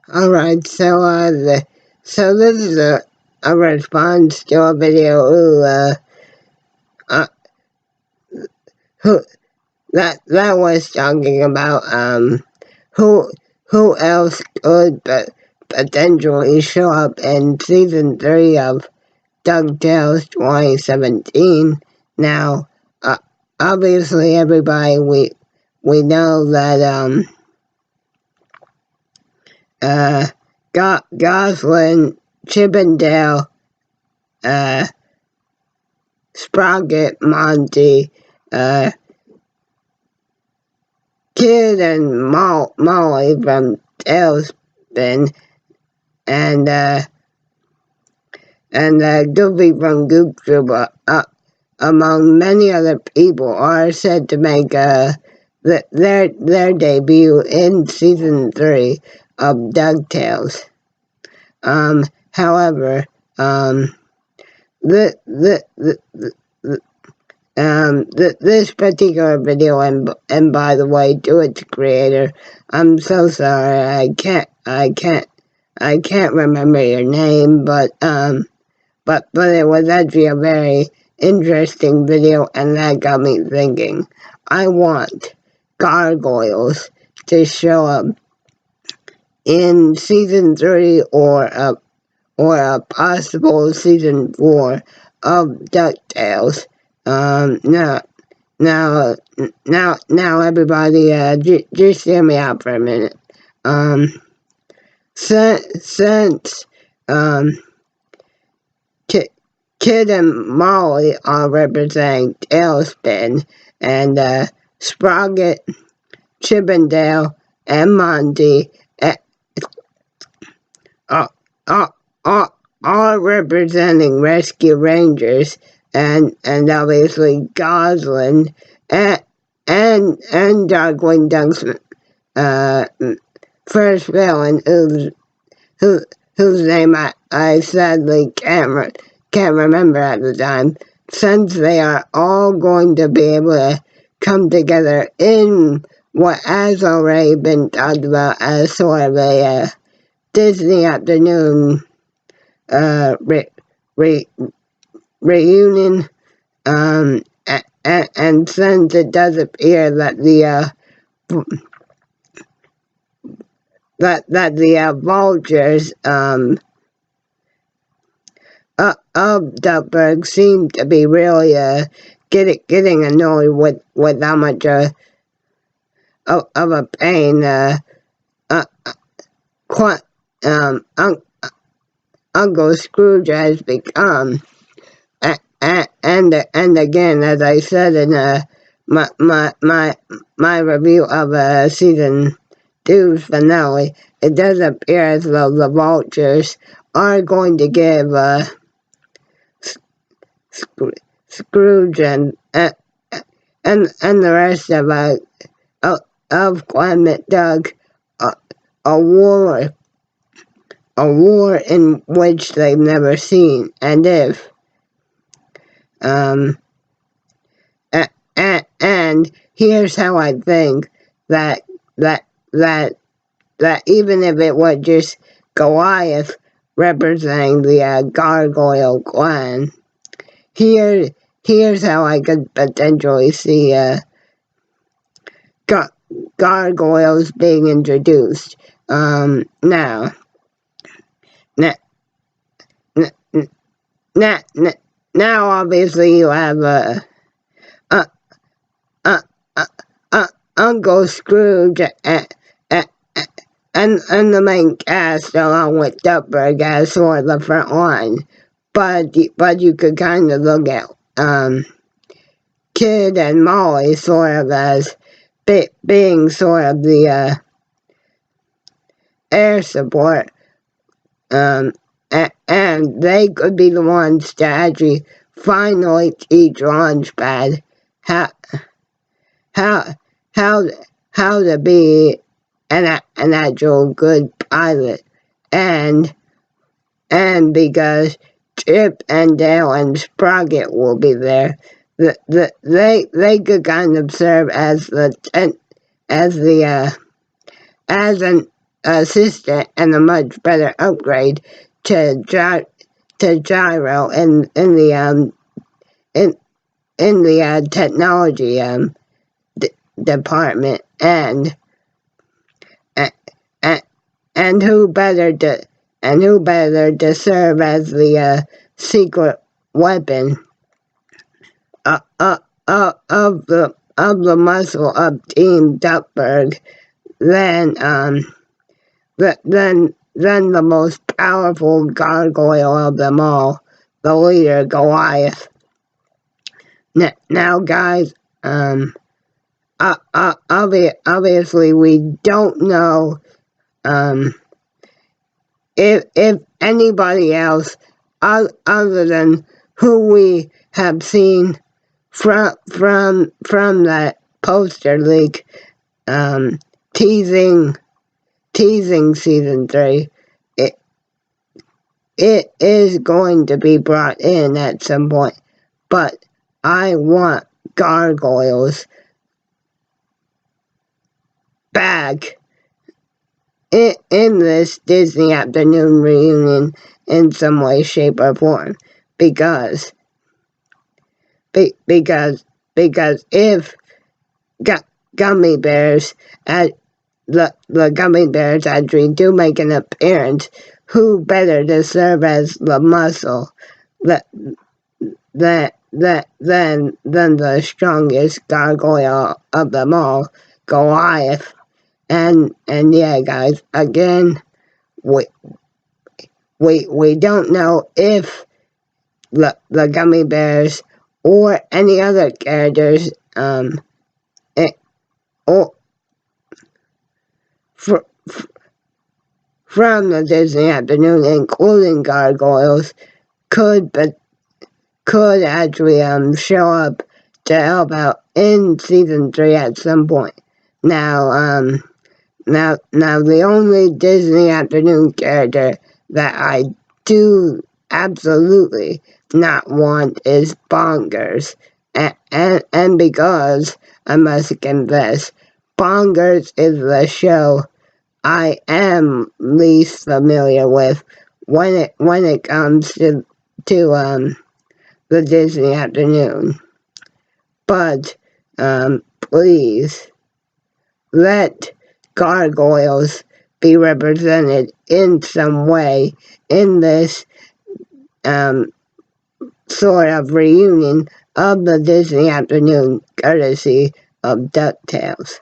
Alright, so this is a response to a video uh, who that was talking about who who else could potentially show up in season 3 of DuckTales 2017. Now, obviously everybody we know that Goslin, Chippendale, Sprocket, Monty, Kid and Molly from Tailspin, and Goofy from Goop Troop, among many other people, are said to make their debut in season 3 of DuckTales. However, this particular video, and by the way, to its creator, I'm so sorry, I can't remember your name, but it was actually a very interesting video, and that got me thinking. I want gargoyles to show up in season 3 or a possible season 4 of DuckTales. Now, everybody, just hear me out for a minute. Since Kid and Molly are representing Tailspin, and Sprocket, Chippendale, and Monty are representing Rescue Rangers, and obviously Goslin and Darkwing Duck's first villain, whose name I sadly can't remember at the time, since they are all going to be able to come together in what has already been talked about as sort of a Disney afternoon reunion, and since it does appear that the vultures of Duckburg seem to be really getting annoyed with how much of a pain Uncle Scrooge has become. And again, as I said in my review of season 2's finale, it does appear as though the vultures are going to give Scrooge and the rest of Climate Doug a war in which they've never seen, and if and here's how I think that even if it were just Goliath representing the gargoyle clan, here's how I could potentially see gargoyles being introduced. Now obviously you have Uncle Scrooge and the main cast, along with Duckburg, as sort of the front line. But you could kind of look at Kid and Molly sort of as being sort of the air support, and they could be the ones to actually finally teach Launchpad how to be an actual good pilot, and because Chip and Dale and Sprocket will be there, they could kind of serve as an assistant and a much better upgrade to gyro in the technology department, and and who better to serve as the secret weapon of the muscle of Team Duckburg than the most powerful gargoyle of them all, the leader Goliath. Now, guys, obviously we don't know if anybody else other than who we have seen from that poster leak teasing season 3, it is going to be brought in at some point, but I want gargoyles back in this Disney afternoon reunion in some way, shape, or form, because if gummy bears the gummy bears actually do make an appearance, who better to serve as the muscle than the strongest gargoyle of them all, Goliath. And yeah, guys, again, we don't know if the gummy bears or any other characters or from the Disney afternoon, including gargoyles, could actually show up to help out in season 3 at some point. Now the only Disney afternoon character that I do absolutely not want is Bongers, and because I must confess, Bongers is the show I am least familiar with when it comes to the Disney afternoon. But please let gargoyles be represented in some way in this sort of reunion of the Disney afternoon, courtesy of DuckTailes.